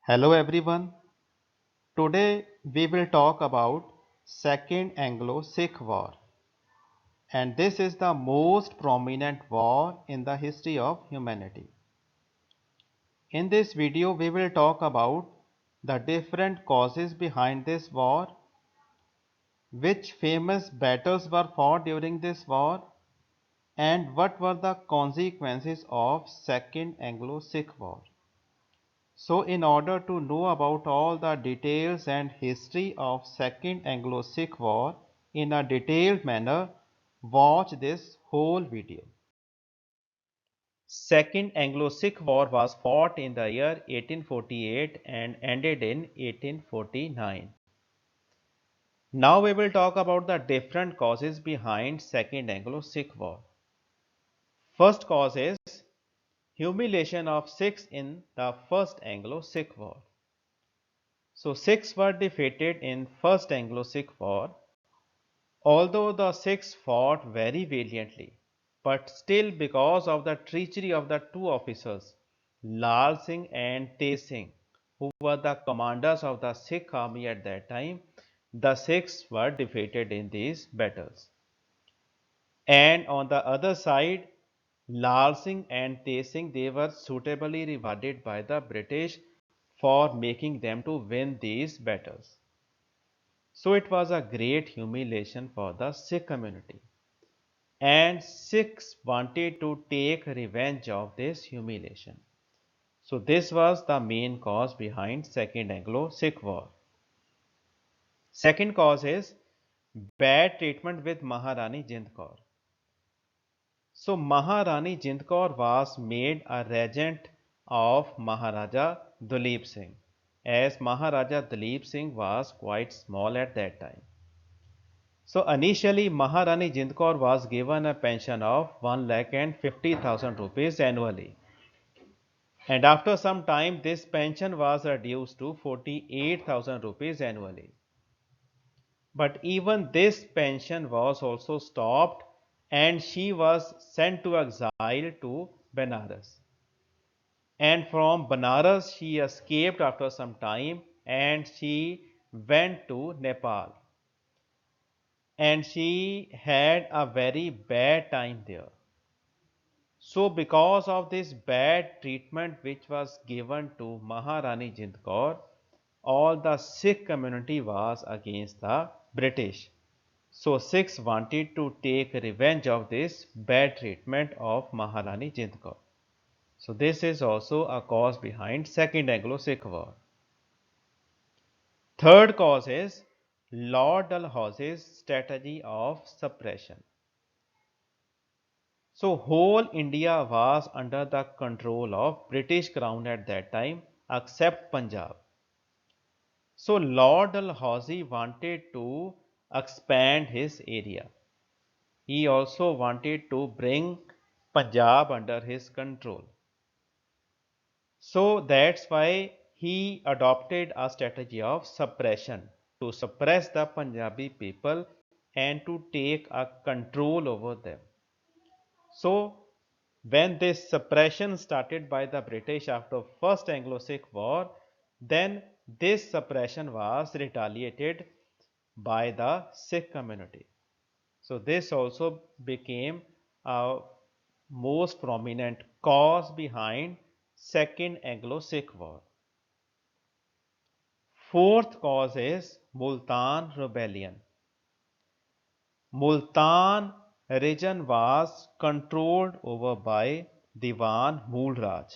Hello everyone. Today we will talk about Second Anglo-Sikh War, and this is the most prominent war in the history of humanity. In this video we will talk about the different causes behind this war, which famous battles were fought during this war, and what were the consequences of Second Anglo-Sikh War. So in order to know about all the details and history of Second Anglo-Sikh War in a detailed manner, watch this whole video. Second Anglo-Sikh War was fought in the year 1848 and ended in 1849. Now we will talk about the different causes behind Second Anglo-Sikh War. First cause is humiliation of Sikhs in the First Anglo-Sikh War. So Sikhs were defeated in First Anglo-Sikh War, although the Sikhs fought very valiantly, but still because of the treachery of the two officers, Lal Singh and Tej Singh, who were the commanders of the Sikh army at that time, the Sikhs were defeated in these battles. And on the other side, Lal Singh and Tej Singh, they were suitably rewarded by the British for making them to win these battles. So it was a great humiliation for the Sikh community, and Sikhs wanted to take revenge of this humiliation. So this was the main cause behind Second Anglo-Sikh War. Second cause is bad treatment with Maharani Jind Kaur. So Maharani Jind Kaur was made a regent of Maharaja Duleep Singh, as Maharaja Duleep Singh was quite small at that time. So initially Maharani Jind Kaur was given a pension of 1,50,000 rupees annually, and after some time this pension was reduced to 48,000 rupees annually. But even this pension was also stopped, and she was sent to exile to Benares. And from Benares she escaped after some time and she went to Nepal. And she had a very bad time there. So because of this bad treatment which was given to Maharani Jind Kaur, all the Sikh community was against the British. So Sikhs wanted to take revenge of this bad treatment of Maharani Jind Kaur. So this is also a cause behind Second Anglo-Sikh War. Third cause is Lord Dalhousie's strategy of suppression. So whole India was under the control of British Crown at that time except Punjab. So Lord Dalhousie wanted to expand his area. He also wanted to bring Punjab under his control. So that's why he adopted a strategy of suppression, to suppress the Punjabi people and to take a control over them. So when this suppression started by the British after First Anglo-Sikh War, then this suppression was retaliated by the Sikh community. So this also became a most prominent cause behind Second Anglo-Sikh War. Fourth cause is Multan Rebellion. Multan region was controlled over by Diwan Mulraj,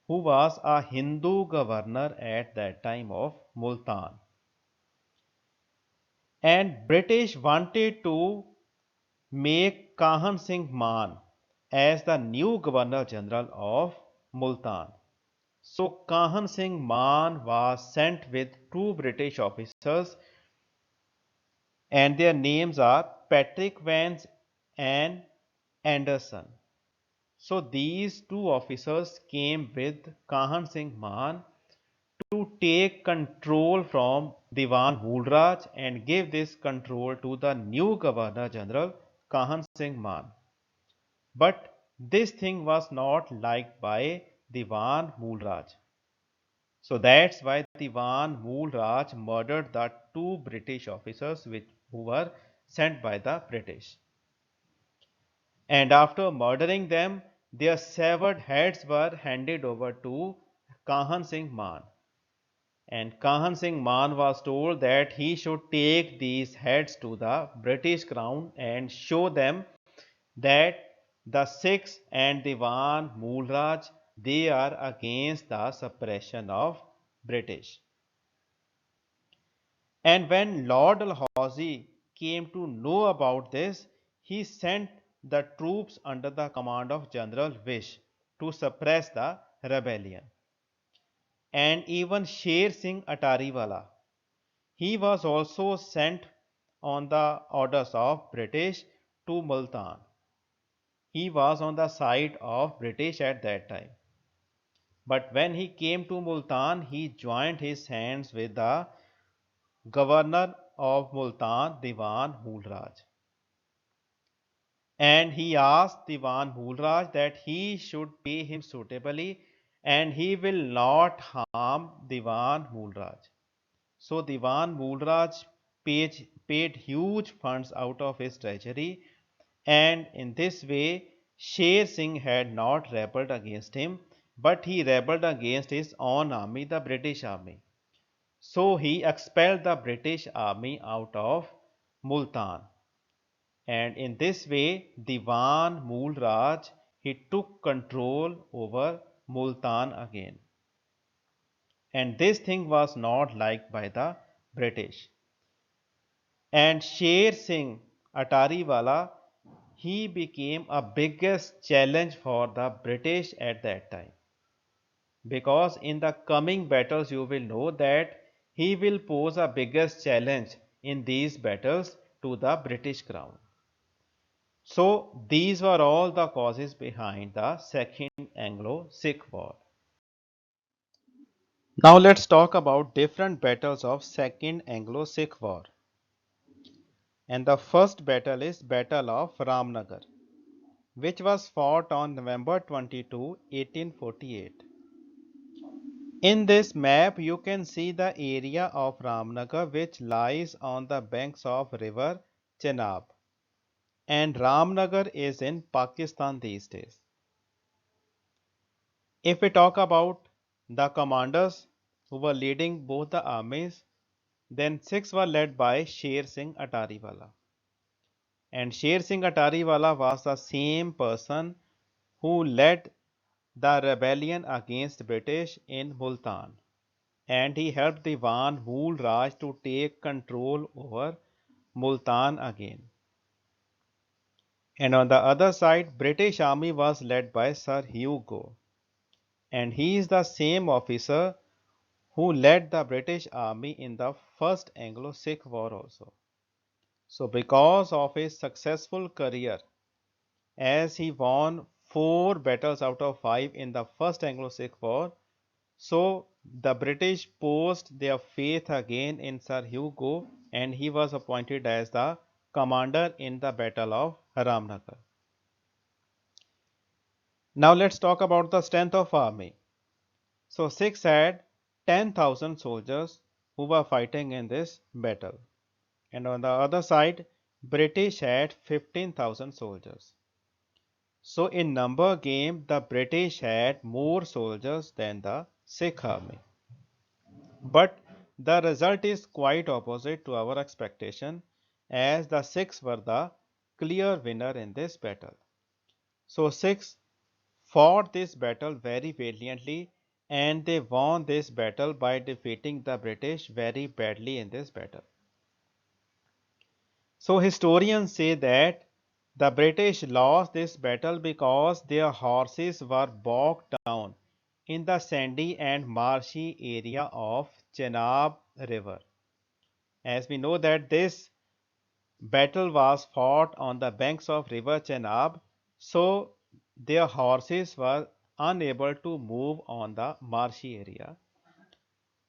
who was a Hindu governor at that time of Multan. And British wanted to make Kahan Singh Man as the new Governor General of Multan. So Kahan Singh Man was sent with two British officers, and their names are Patrick Vance and Anderson. So these two officers came with Kahan Singh Man to take control from Diwan Mulraj and give this control to the new Governor General Kahan Singh Man. But this thing was not liked by Diwan Mulraj. So that's why Diwan Mool Raj murdered the two British officers who were sent by the British. And after murdering them, their severed heads were handed over to Kahan Singh Maan. And Kahan Singh Maan was told that he should take these heads to the British crown and show them that the Sikhs and Diwan Mulraj, they are against the suppression of British. And when Lord Dalhousie came to know about this, he sent the troops under the command of General Vish to suppress the rebellion. And even Sher Singh Atariwala, he was also sent on the orders of British to Multan. He was on the side of British at that time. But when he came to Multan, he joined his hands with the governor of Multan, Diwan Mulraj. And he asked Diwan Mulraj that he should pay him suitably and he will not harm Diwan Mulraj. So Diwan Mulraj paid huge funds out of his treasury, and in this way Sher Singh had not rebelled against him, but he rebelled against his own army, the British army. So he expelled the British army out of Multan. And in this way, Diwan Mulraj, he took control over Multan again. And this thing was not liked by the British. And Sher Singh Atariwala, he became a biggest challenge for the British at that time. Because in the coming battles you will know that he will pose a biggest challenge in these battles to the British crown. So these were all the causes behind the Second Anglo-Sikh War. Now let's talk about different battles of Second Anglo-Sikh War. And the first battle is Battle of Ramnagar, which was fought on November 22, 1848. In this map, you can see the area of Ramnagar which lies on the banks of river Chenab. And Ramnagar is in Pakistan these days. If we talk about the commanders who were leading both the armies, then six were led by Sher Singh Atariwala. And Sher Singh Atariwala was the same person who led the rebellion against British in Multan. And he helped Diwan Mool Raj to take control over Multan again. And on the other side, British army was led by Sir Hugo. And he is the same officer who led the British army in the First Anglo-Sikh War also. So because of his successful career, as he won 4 battles out of 5 in the First Anglo-Sikh War, so the British posed their faith again in Sir Hugo and he was appointed as the commander in the Battle of Ramnagar. Now let's talk about the strength of army. So Sikhs had 10,000 soldiers who were fighting in this battle. And on the other side, British had 15,000 soldiers. So in number game, the British had more soldiers than the Sikh army. But the result is quite opposite to our expectation as the Sikhs were the clear winner in this battle. So Sikhs fought this battle very valiantly and they won this battle by defeating the British very badly in this battle. So historians say that the British lost this battle because their horses were bogged down in the sandy and marshy area of Chenab River. As we know that this battle was fought on the banks of river Chenab, so their horses were unable to move on the marshy area.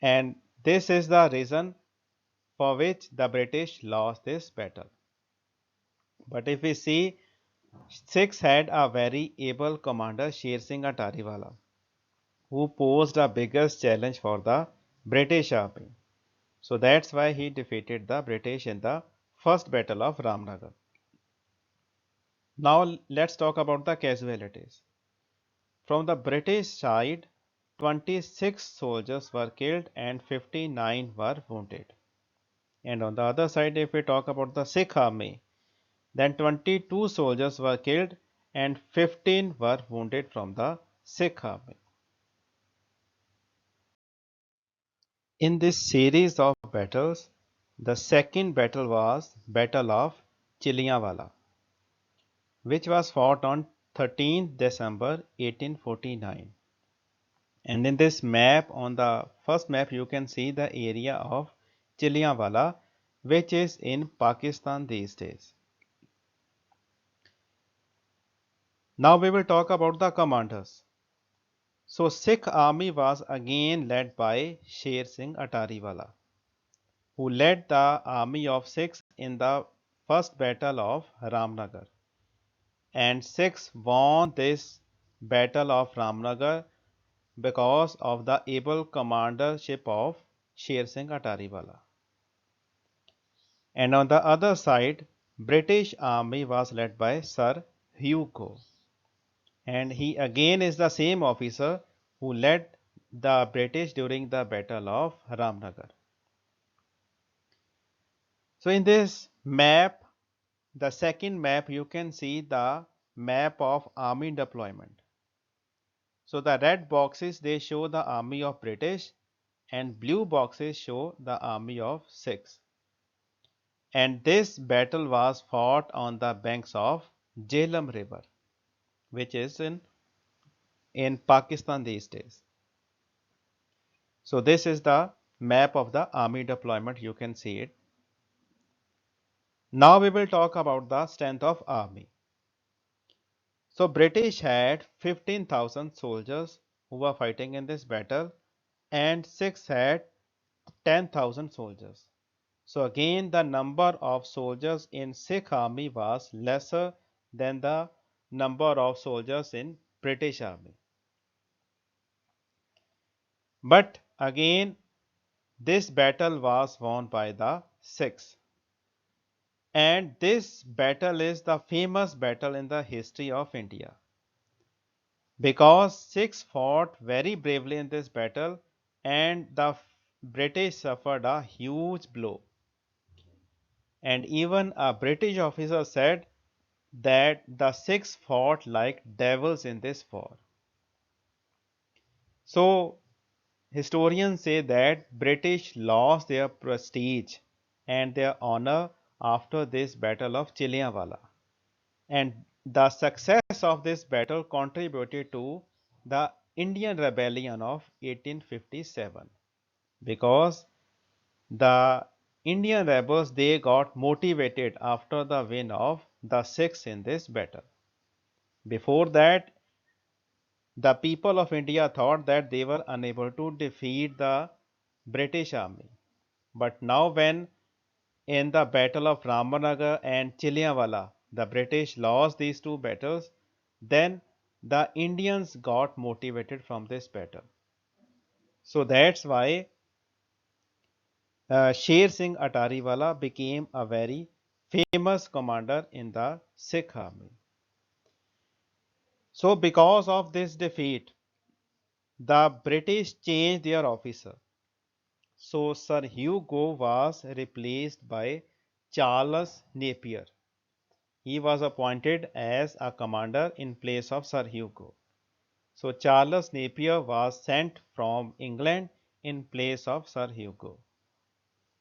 And this is the reason for which the British lost this battle. But if we see, Sikhs had a very able commander, Sher Singh Atariwala, who posed the biggest challenge for the British army. So that's why he defeated the British in the first battle of Ramnagar. Now let's talk about the casualties. From the British side, 26 soldiers were killed and 59 were wounded. And on the other side, if we talk about the Sikh army, then 22 soldiers were killed and 15 were wounded from the Sikh army. In this series of battles, the second battle was Battle of Chilianwala, which was fought on 13th December 1849. And in this map, on the first map, you can see the area of Chilianwala, which is in Pakistan these days. Now we will talk about the commanders. So Sikh army was again led by Sher Singh Atariwala, who led the army of Sikhs in the first battle of Ramnagar. And Sikhs won this battle of Ramnagar because of the able commandership of Sher Singh Atariwala. And on the other side, British army was led by Sir Hugo. And he again is the same officer who led the British during the Battle of Ramnagar. So in this map, the second map, you can see the map of army deployment. So the red boxes, they show the army of British and blue boxes show the army of Sikhs. And this battle was fought on the banks of Jhelum River, which is in Pakistan these days. So this is the map of the army deployment, you can see it. Now we will talk about the strength of army. So British had 15,000 soldiers who were fighting in this battle and Sikhs had 10,000 soldiers. So again the number of soldiers in Sikh army was lesser than the number of soldiers in British army. But again this battle was won by the Sikhs. And this battle is the famous battle in the history of India. Because Sikhs fought very bravely in this battle and the British suffered a huge blow. And even a British officer said that the Sikhs fought like devils in this war. So historians say that British lost their prestige and their honor after this battle of Chilianwala. And the success of this battle contributed to the Indian Rebellion of 1857 because the Indian rebels, they got motivated after the win of the Sikhs in this battle. Before that, the people of India thought that they were unable to defeat the British army. But now when in the battle of Ramanagar and Chilianwala, the British lost these two battles, then the Indians got motivated from this battle. So that's why Sher Singh Atariwala became a very famous commander in the Sikh army. So because of this defeat, the British changed their officer. So Sir Hugo was replaced by Charles Napier. He was appointed as a commander in place of Sir Hugo. So Charles Napier was sent from England in place of Sir Hugo.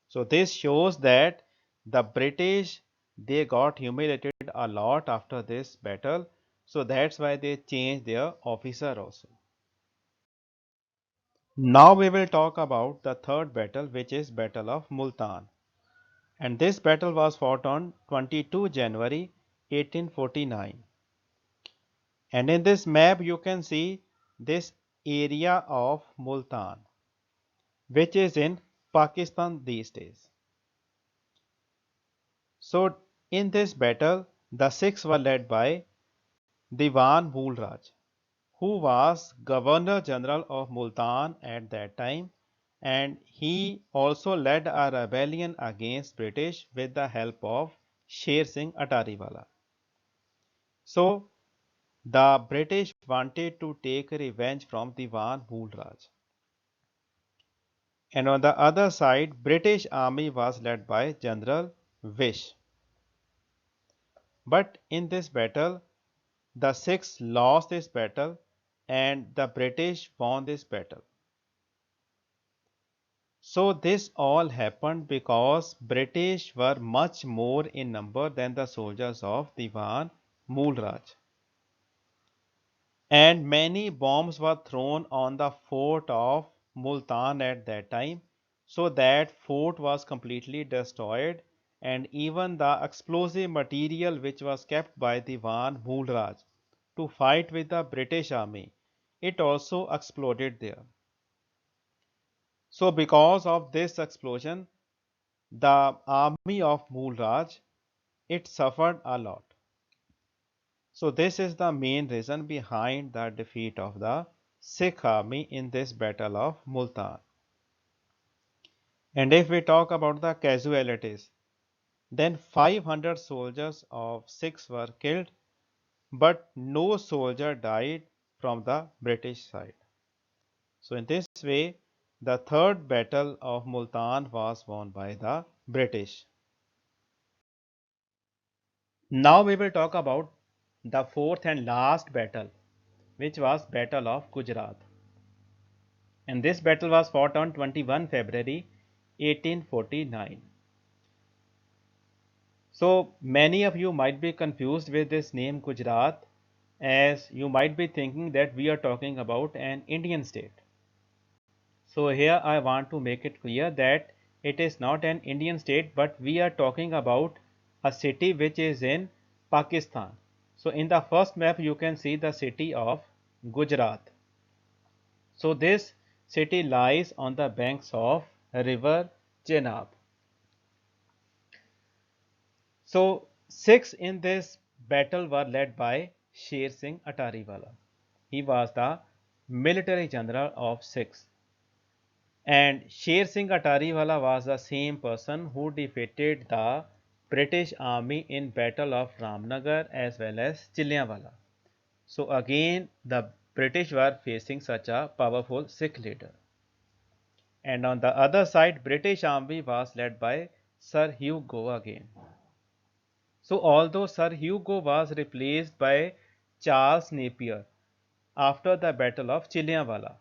So this shows that the British, they got humiliated a lot after this battle. So that's why they changed their officer also. Now we will talk about the third battle, which is Battle of Multan. And this battle was fought on 22 January 1849. And in this map you can see this area of Multan, which is in Pakistan these days. So in this battle, the Sikhs were led by Diwan Bhul Raj. who was Governor General of Multan at that time, and he also led a rebellion against British with the help of Sher Singh Atariwala. So the British wanted to take revenge from Diwan Mulraj. And on the other side, British army was led by General Wish. But in this battle, the Sikhs lost this battle and the British won this battle. So this all happened because British were much more in number than the soldiers of Diwan Mulraj. And many bombs were thrown on the fort of Multan at that time, so that fort was completely destroyed, and even the explosive material which was kept by Diwan Mulraj to fight with the British army, it also exploded there. So because of this explosion, the army of Mulraj, it suffered a lot. So this is the main reason behind the defeat of the Sikh army in this battle of Multan. And if we talk about the casualties, then 500 soldiers of Sikhs were killed, but no soldier died from the British side. So in this way, the third battle of Multan was won by the British. Now we will talk about the fourth and last battle, which was Battle of Gujarat. And this battle was fought on 21 February 1849. So many of you might be confused with this name Gujarat, as you might be thinking that we are talking about an Indian state. So here I want to make it clear that it is not an Indian state, but we are talking about a city which is in Pakistan. So in the first map you can see the city of Gujarat. So this city lies on the banks of river Chenab. So Sikhs in this battle were led by Sher Singh Atariwala. He was the military general of Sikhs. And Sher Singh Atariwala was the same person who defeated the British army in battle of Ramnagar as well as Chillianwala. So again the British were facing such a powerful Sikh leader. And on the other side, British army was led by Sir Hugo again. So although Sir Hugo was replaced by Charles Napier after the Battle of Chillianwala,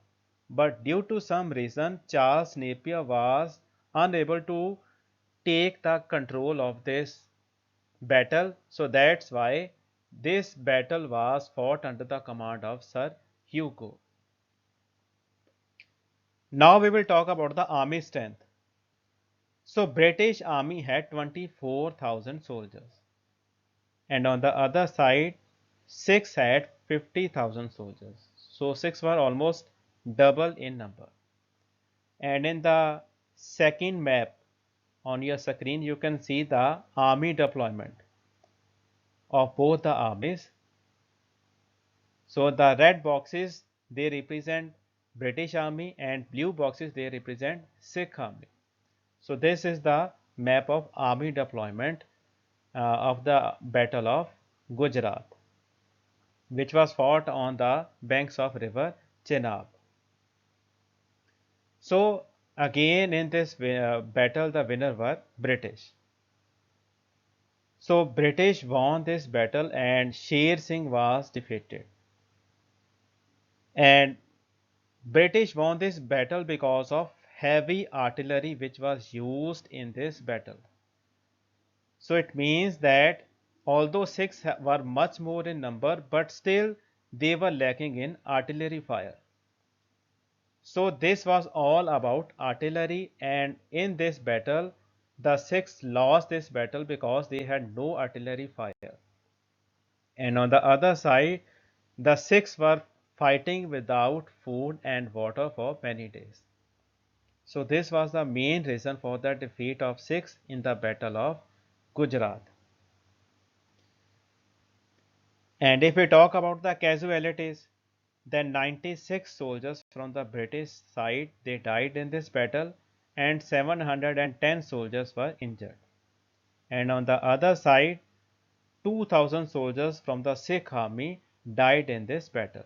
but due to some reason Charles Napier was unable to take the control of this battle, so that's why this battle was fought under the command of Sir Hugo. Now we will talk about the army strength. So British army had 24,000 soldiers, and on the other side Sikhs had 50,000 soldiers. So Sikhs were almost double in number. And in the second map on your screen you can see the army deployment of both the armies. So the red boxes they represent British army and blue boxes they represent Sikh army. So this is the map of army deployment of the Battle of Gujarat, which was fought on the banks of river Chenab. So again in this battle the winner were British. So British won this battle and Sher Singh was defeated. And British won this battle because of heavy artillery which was used in this battle. So it means that although Sikhs were much more in number, but still they were lacking in artillery fire. So this was all about artillery, and in this battle the Sikhs lost this battle because they had no artillery fire. And on the other side the Sikhs were fighting without food and water for many days. So this was the main reason for the defeat of Sikhs in the battle of Gujarat. And if we talk about the casualties, then 96 soldiers from the British side they died in this battle and 710 soldiers were injured. And on the other side 2000 soldiers from the Sikh army died in this battle.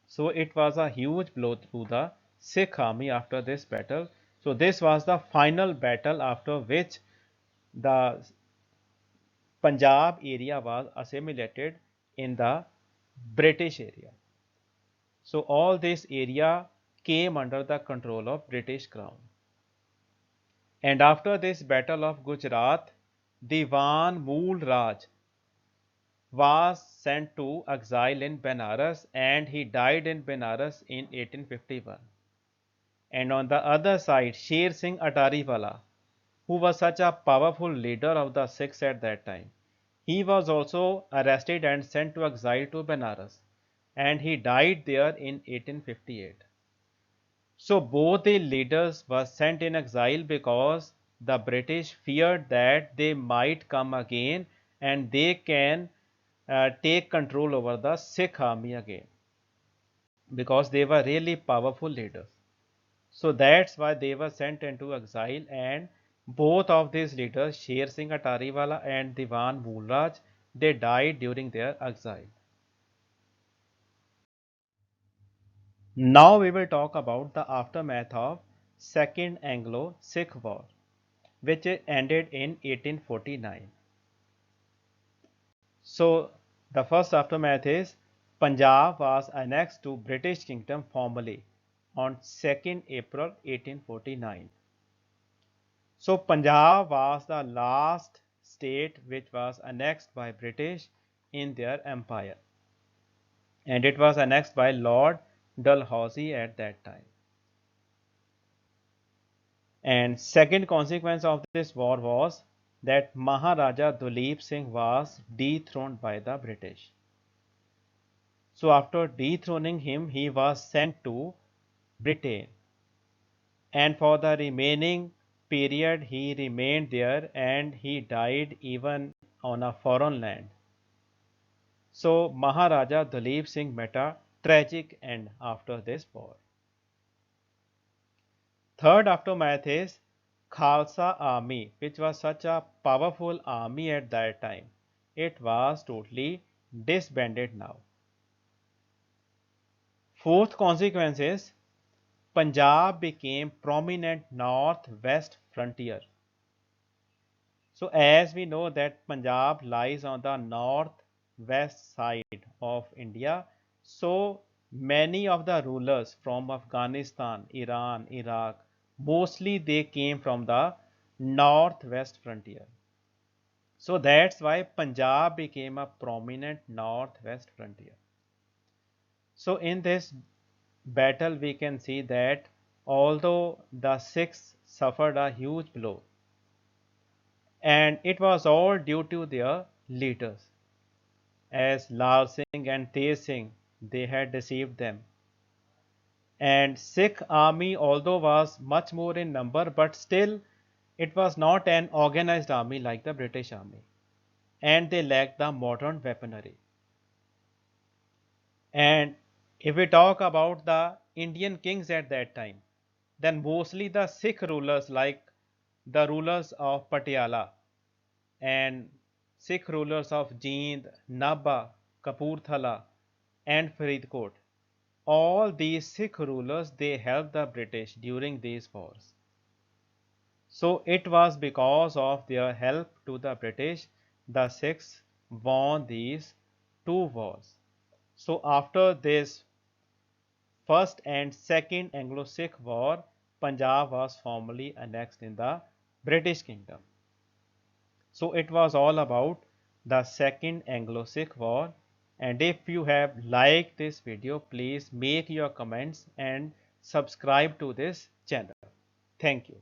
So it was a huge blow to the Sikh army after this battle. So this was the final battle after which the Punjab area was assimilated in the British area. So all this area came under the control of British Crown. And after this battle of Gujarat, Diwan Mool Raj was sent to exile in Benares and he died in Benares in 1851. And on the other side, Sher Singh Atariwala, who was such a powerful leader of the Sikhs at that time, he was also arrested and sent to exile to Benares and he died there in 1858. So both the leaders were sent in exile because the British feared that they might come again and they can take control over the Sikh army again because they were really powerful leaders. So that's why they were sent into exile and both of these leaders, Sher Singh Atariwala and Diwan Mool Raj, they died during their exile. Now we will talk about the aftermath of Second Anglo-Sikh War, which ended in 1849. So the first aftermath is Punjab was annexed to British Kingdom formally on 2nd April 1849. So Punjab was the last state which was annexed by British in their empire and it was annexed by Lord Dalhousie at that time. And second consequence of this war was that Maharaja Duleep Singh was dethroned by the British. So after dethroning him, he was sent to Britain and for the remaining period he remained there and he died even on a foreign land. So Maharaja Duleep Singh met a tragic end after this war. Third aftermath is Khalsa army, which was such a powerful army at that time. It was totally disbanded now. Fourth consequence is Punjab became prominent northwest frontier. So as we know that Punjab lies on the northwest side of India, so many of the rulers from Afghanistan, Iran, Iraq, mostly they came from the northwest frontier. So that's why Punjab became a prominent northwest frontier. So in this battle we can see that although the Sikhs suffered a huge blow, and it was all due to their leaders, as Lal Singh and Tej Singh, they had deceived them. And Sikh army although was much more in number, but still it was not an organized army like the British army, and they lacked the modern weaponry. And if we talk about the Indian kings at that time, then mostly the Sikh rulers like the rulers of Patiala and Sikh rulers of Jind, Nabha, Kapurthala and Faridkot. All these Sikh rulers they helped the British during these wars. So it was because of their help to the British the Sikhs won these two wars. So after this First and Second Anglo-Sikh War, Punjab was formally annexed in the British Kingdom. So it was all about the Second Anglo-Sikh War. And if you have liked this video, please make your comments and subscribe to this channel. Thank you.